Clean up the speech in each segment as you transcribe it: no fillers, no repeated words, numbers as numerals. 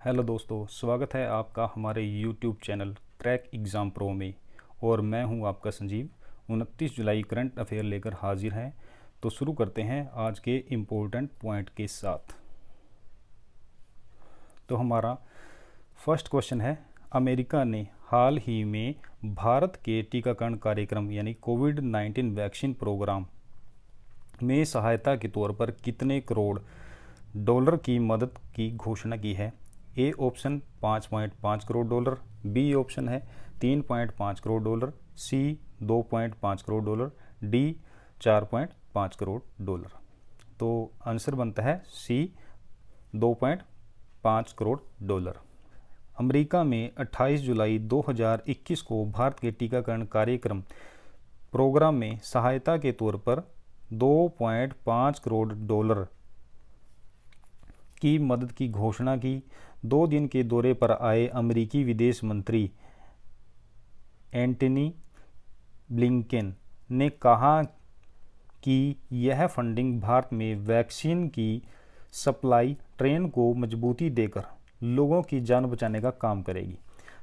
Hello दोस्तों, स्वागत है आपका हमारे YouTube channel crack exam pro में। और मैं हूं आपका संजीव। 29 जुलाई करंट अफेयर लेकर हाजिर हैं। तो शुरू करते हैं आज के इम्पोर्टेंट पॉइंट के साथ। तो हमारा फर्स्ट क्वेश्चन है, अमेरिका ने हाल ही में भारत के टीकाकरण कार्यक्रम यानी कोविड-19 वैक्सीन प्रोग्राम में सहायता के तौर पर कितने करोड़ डॉलर की मदद की घोषणा की है? A option 5.5 crore dollar, B option है 3.5 crore dollar, C 2.5 crore dollar, D 4.5 crore dollar. तो आंसर बनता है सी 2.5 करोड़ डॉलर। अमेरिका में 28 जुलाई 2021 को भारत के टीकाकरण कार्यक्रम प्रोग्राम में सहायता के तौर पर 2.5 करोड़ डॉलर की मदद की घोषणा की। 2 दिन के दौरे पर आए अमेरिकी विदेश मंत्री एंटनी ब्लिंकेन ने कहा कि यह फंडिंग भारत में वैक्सीन की सप्लाई ट्रेन को मजबूती देकर लोगों की जान बचाने का काम करेगी।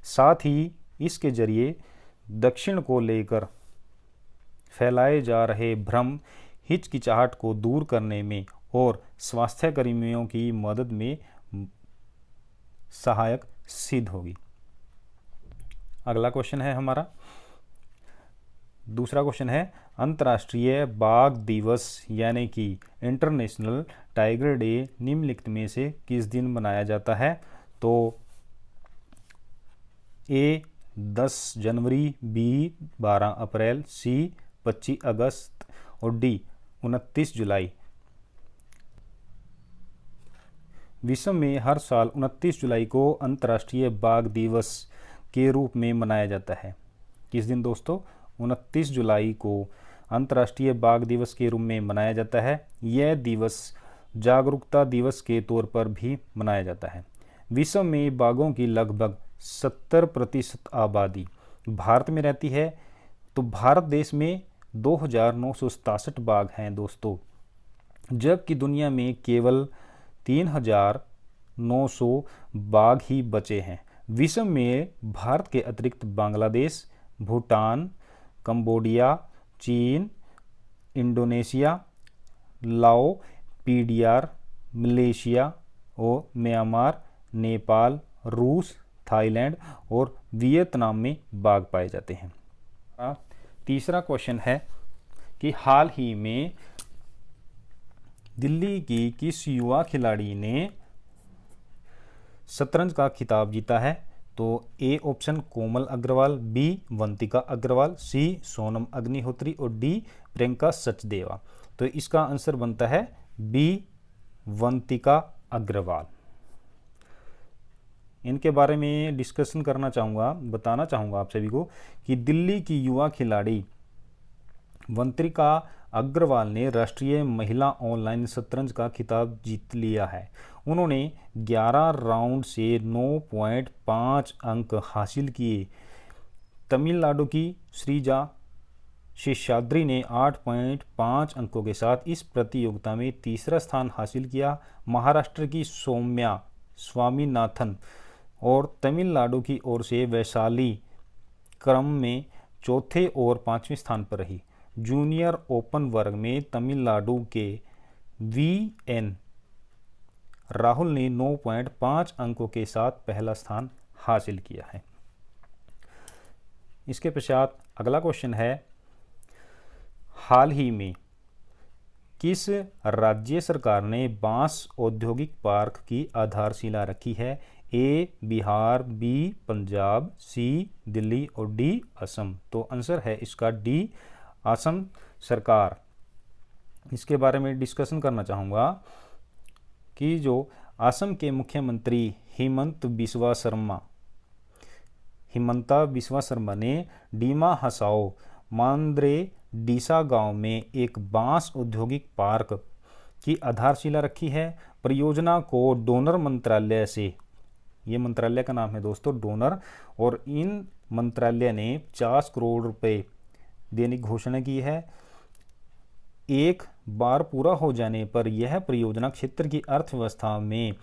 साथ ही इसके जरिए दक्षिण को लेकर फैलाए जा रहे भ्रम, हिचकिचाहट को दूर करने में और स्वास्थ्य कर्मियों की मदद में सहायक सिद्ध होगी। अगला क्वेश्चन है हमारा, दूसरा क्वेश्चन है, अंतर्राष्ट्रीय बाघ दिवस यानी कि इंटरनेशनल टाइगर डे निम्नलिखित में से किस दिन मनाया जाता है? तो ए 10 जनवरी, बी 12 अप्रैल, सी 25 अगस्त और डी 29 जुलाई। विश्व में हर साल 29 जुलाई को अंतर्राष्ट्रीय बाघ दिवस के रूप में मनाया जाता है। किस दिन दोस्तों? 29 जुलाई को अंतर्राष्ट्रीय बाघ दिवस के रूप में मनाया जाता है। यह दिवस जागरूकता दिवस के तौर पर भी मनाया जाता है। विश्व में बाघों की लगभग 70% आबादी भारत में रहती है। तो भारत देश में 2967 बाघ हैं दोस्तों, जबकि दुनिया में केवल 3900 बाघ ही बचे हैं। विश्व में भारत के अतिरिक्त बांग्लादेश, भूटान, कंबोडिया, चीन, इंडोनेशिया, लाओ, पीडीआर, मलेशिया और म्यांमार, नेपाल, रूस, थाईलैंड और वियतनाम में बाघ पाए जाते हैं। तीसरा क्वेश्चन है कि हाल ही में दिल्ली की किस युवा खिलाड़ी ने शतरंज का खिताब जीता है? तो A option Komal Agarwal, B Vantika Agarwal, C Sonam Agnihotri और डी प्रियंका सचदेवा। तो इसका आंसर बनता है बी वंतिका अग्रवाल। इनके बारे में डिस्कशन करना चाहूँगा, बताना चाहूँगा आप सभी को कि दिल्ली की युवा खिलाड़ी वंतिका अग्रवाल ने राष्ट्रीय महिला ऑनलाइन शतरंज का खिताब जीत लिया है। उन्होंने 11 राउंड से 9.5 अंक हासिल किए। तमिलनाडु की श्रीजा शेषाद्री ने 8.5 अंकों के साथ इस प्रतियोगिता में तीसरा स्थान हासिल किया। महाराष्ट्र की सौम्या स्वामीनाथन और तमिलनाडु की ओर से वैशाली क्रम में चौथे और 5वें स्थान पर रही। जूनियर ओपन वर्ग में तमिलनाडु के वी.एन. राहुल ने 9.5 अंकों के साथ पहला स्थान हासिल किया है। इसके पश्चात अगला क्वेश्चन है, हाल ही में किस राज्य सरकार ने बांस औद्योगिक पार्क की आधारशिला रखी है? ए बिहार, बी पंजाब, सी दिल्ली और डी असम। तो आंसर है इसका डी असम सरकार। इसके बारे में डिस्कशन करना चाहूँगा कि जो असम के मुख्यमंत्री हिमंता बिस्वा शर्मा ने डीमा हसाओ मांद्रे डीसा गांव में एक बांस औद्योगिक पार्क की आधारशिला रखी है। परियोजना को डोनर मंत्रालय से, ये मंत्रालय का नाम है दोस्तों डोनर, और इन मंत्रालय ने 50 करोड़ रुपए देने की घोषणा की है। एक बार पूरा हो जाने पर यह परियोजना क्षेत्र की अर्थव्यवस्था में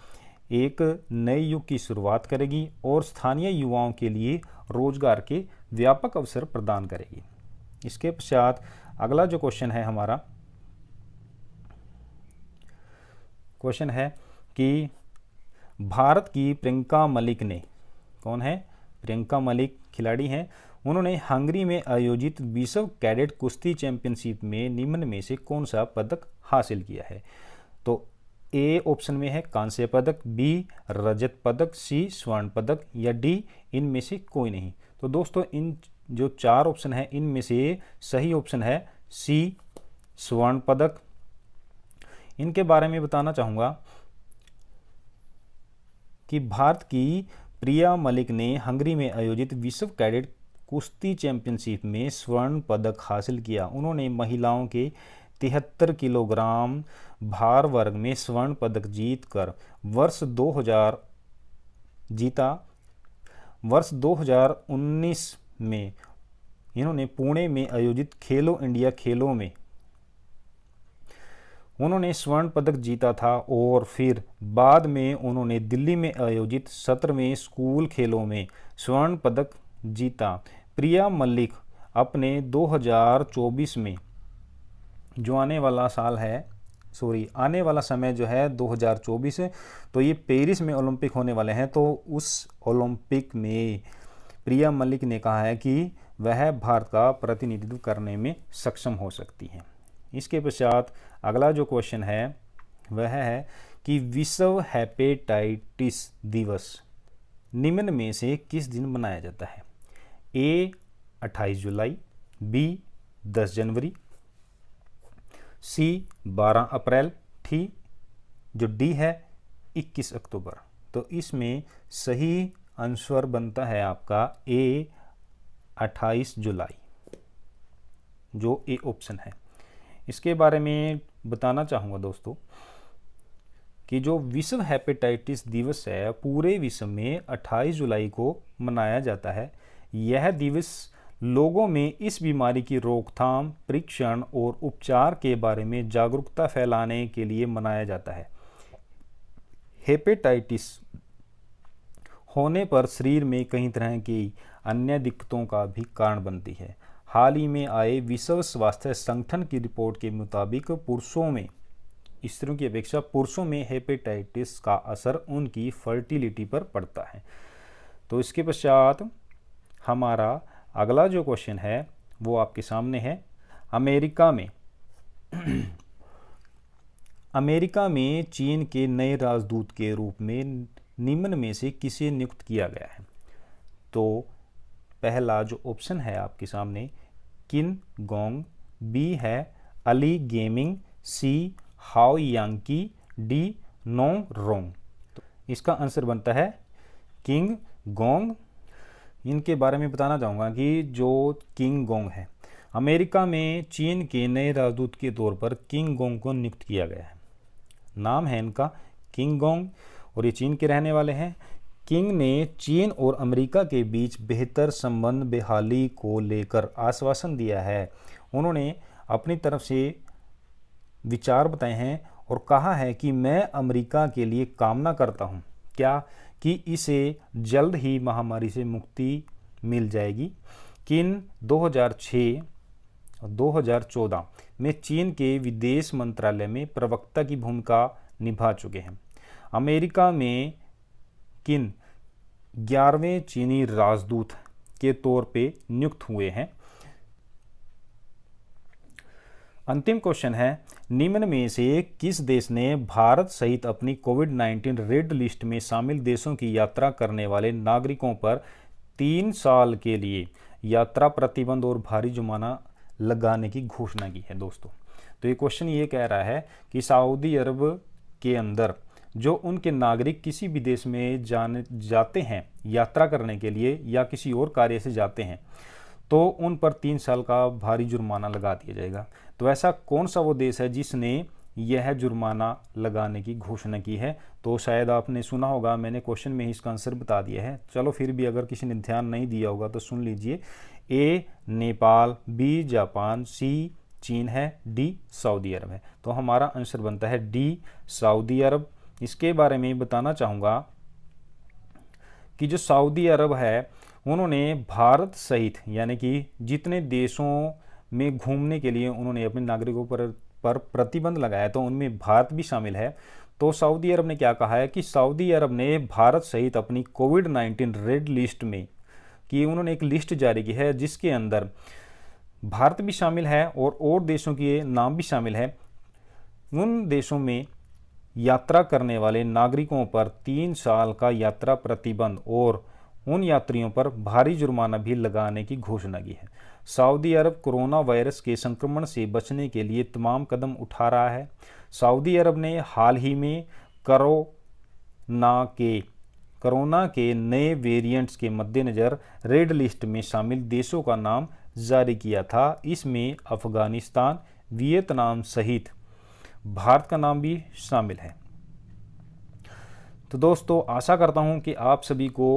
एक नए युग की शुरुआत करेगी और स्थानीय युवाओं के लिए रोजगार के व्यापक अवसर प्रदान करेगी। इसके पश्चात अगला जो क्वेश्चन है हमारा, क्वेश्चन है कि भारत की प्रियंका मलिक ने, कौन है, प्रियंका मलिक खिलाड़ी हैं, उन्होंने हंगरी में आयोजित विश्व कैडेट कुश्ती चैंपियनशिप में निम्न में से कौन सा पदक हासिल किया है? तो ए ऑप्शन में है कांस्य पदक, बी रजत पदक, सी स्वर्ण पदक या डी इनमें से कोई नहीं। तो दोस्तों इन जो चार ऑप्शन है इनमें से सही ऑप्शन है सी स्वर्ण पदक। इनके बारे में बताना चाहूँगा कि भारत की प्रिया मलिक ने हंगरी में आयोजित विश्व कैडेट कुश्ती चैंपियनशिप में स्वर्ण पदक हासिल किया। उन्होंने महिलाओं के 73 किलोग्राम भार वर्ग में स्वर्ण पदक जीतकर वर्ष 2019 में इन्होंने पुणे में आयोजित खेलो इंडिया खेलों में उन्होंने स्वर्ण पदक जीता था और फिर बाद में उन्होंने दिल्ली में आयोजित 17वें स्कूल खेलों में स्वर्ण पदक जीता। प्रिया मलिक अपने 2024 में जो आने वाला समय जो है 2024 है, तो ये पेरिस में ओलंपिक होने वाले हैं। तो उस ओलंपिक में प्रिया मलिक ने कहा है कि वह भारत का प्रतिनिधित्व करने में सक्षम हो सकती हैं। इसके पश्चात अगला जो क्वेश्चन है वह है कि विश्व हेपेटाइटिस दिवस निम्न में से किस दिन मनाया जाता है? ए 28 जुलाई, बी 10 जनवरी, सी 12 अप्रैल, ठीक जो डी है 21 अक्टूबर। तो इसमें सही आंसर बनता है आपका ए 28 जुलाई, जो ए ऑप्शन है। इसके बारे में बताना चाहूँगा दोस्तों कि जो विश्व हेपेटाइटिस दिवस है पूरे विश्व में 28 जुलाई को मनाया जाता है। यह दिवस लोगों में इस बीमारी की रोकथाम, परीक्षण और उपचार के बारे में जागरूकता फैलाने के लिए मनाया जाता है। हेपेटाइटिस होने पर शरीर में कई तरह की अन्य दिक्कतों का भी कारण बनती है। हाल ही में आए विश्व स्वास्थ्य संगठन की रिपोर्ट के मुताबिक पुरुषों में, स्त्रियों की अपेक्षा पुरुषों में हेपेटाइटिस का असर उनकी फर्टिलिटी पर पड़ता है। तो इसके पश्चात हमारा अगला जो क्वेश्चन है वो आपके सामने है। अमेरिका में चीन के नए राजदूत के रूप में निम्न में से किसे नियुक्त किया गया है? तो पहला जो ऑप्शन है आपके सामने किन गोंग, बी है अली गेमिंग, सी हाओ यांकी, डी नोंग रोंग। तो इसका आंसर बनता है किंग गोंग। इनके बारे में बताना चाहूँगा कि जो किंग गोंग है अमेरिका में चीन के नए राजदूत के तौर पर किंग गोंग को नियुक्त किया गया है। नाम है इनका किंग गोंग और ये चीन के रहने वाले हैं। किंग ने चीन और अमेरिका के बीच बेहतर संबंध बहाली को लेकर आश्वासन दिया है। उन्होंने अपनी तरफ से विचार बताए हैं और कहा है कि मैं अमेरिका के लिए कामना करता हूं क्या कि इसे जल्द ही महामारी से मुक्ति मिल जाएगी। किंग 2006 और 2014 में चीन के विदेश मंत्रालय में प्रवक्ता की भूमिका निभा चुके हैं। अमेरिका में किन 11वें चीनी राजदूत के तौर पे नियुक्त हुए हैं। अंतिम क्वेश्चन है निम्न में से किस देश ने भारत सहित अपनी कोविड-19 रेड लिस्ट में शामिल देशों की यात्रा करने वाले नागरिकों पर 3 साल के लिए यात्रा प्रतिबंध और भारी जुर्माना लगाने की घोषणा की है? दोस्तों तो ये क्वेश्चन ये कह रहा है कि सऊदी अरब के अंदर जो उनके नागरिक किसी भी देश में जाते हैं यात्रा करने के लिए या किसी और कार्य से जाते हैं तो उन पर 3 साल का भारी जुर्माना लगा दिया जाएगा। तो ऐसा कौन सा वो देश है जिसने यह जुर्माना लगाने की घोषणा की है? तो शायद आपने सुना होगा, मैंने क्वेश्चन में ही इसका आंसर बता दिया है। चलो फिर भी अगर किसी ने ध्यान नहीं दिया होगा तो सुन लीजिए। ए नेपाल, बी जापान, सी चीन है, डी सऊदी अरब है। तो हमारा आंसर बनता है डी सऊदी अरब। इसके बारे में बताना चाहूँगा कि जो सऊदी अरब है उन्होंने भारत सहित यानी कि जितने देशों में घूमने के लिए उन्होंने अपने नागरिकों पर प्रतिबंध लगाया तो उनमें भारत भी शामिल है। तो सऊदी अरब ने क्या कहा है कि सऊदी अरब ने भारत सहित अपनी कोविड-19 रेड लिस्ट में कि उन्होंने एक लिस्ट जारी की है जिसके अंदर भारत भी शामिल है और देशों के नाम भी शामिल है। उन देशों में यात्रा करने वाले नागरिकों पर 3 साल का यात्रा प्रतिबंध और उन यात्रियों पर भारी जुर्माना भी लगाने की घोषणा की है। सऊदी अरब कोरोना वायरस के संक्रमण से बचने के लिए तमाम कदम उठा रहा है। सऊदी अरब ने हाल ही में कोरोना के नए वेरिएंट्स के मद्देनज़र रेड लिस्ट में शामिल देशों का नाम जारी किया था। इसमें अफगानिस्तान, वियतनाम सहित भारत का नाम भी शामिल है। तो दोस्तों आशा करता हूं कि आप सभी को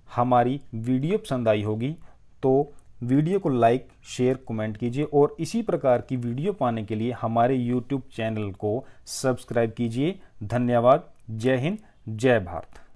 हमारी वीडियो पसंद आई होगी। तो वीडियो को लाइक, शेयर, कमेंट कीजिए और इसी प्रकार की वीडियो पाने के लिए हमारे YouTube चैनल को सब्सक्राइब कीजिए। धन्यवाद। जय हिंद, जय भारत।